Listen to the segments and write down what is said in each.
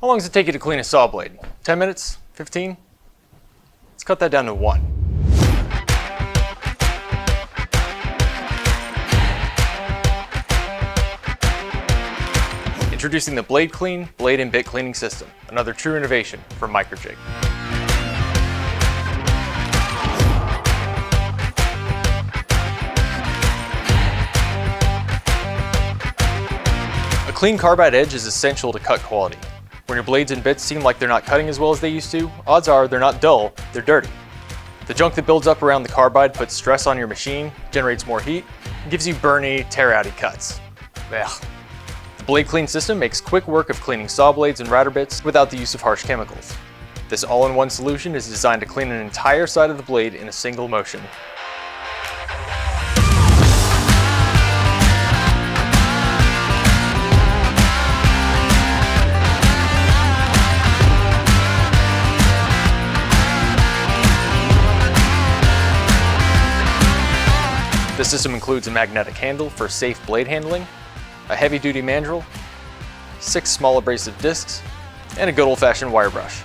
How long does it take you to clean a saw blade? 10 minutes? 15? Let's cut that down to 1. Introducing the BladeClean blade and bit cleaning system, another true innovation from Microjig. A clean carbide edge is essential to cut quality. When your blades and bits seem like they're not cutting as well as they used to, odds are they're not dull, they're dirty. The junk that builds up around the carbide puts stress on your machine, generates more heat, and gives you burny, tear-outy cuts. Ugh. The BladeClean system makes quick work of cleaning saw blades and router bits without the use of harsh chemicals. This all-in-one solution is designed to clean an entire side of the blade in a single motion. The system includes a magnetic handle for safe blade handling, a heavy-duty mandrel, 6 small abrasive discs, and a good old-fashioned wire brush.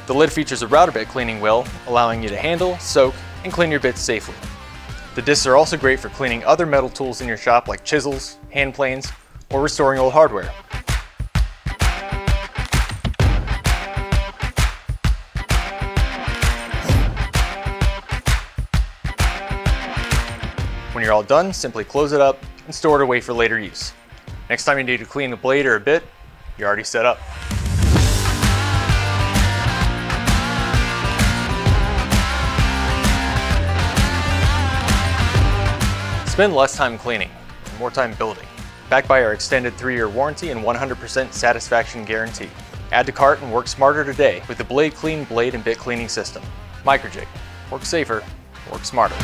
The lid features a router bit cleaning wheel, allowing you to handle, soak, and clean your bits safely. The discs are also great for cleaning other metal tools in your shop like chisels, hand planes, or restoring old hardware. When you're all done, simply close it up and store it away for later use. Next time you need to clean a blade or a bit, you're already set up. Spend less time cleaning and more time building. Backed by our extended 3-year warranty and 100% satisfaction guarantee. Add to cart and work smarter today with the BladeClean blade and bit cleaning system. Microjig. Work safer, work smarter.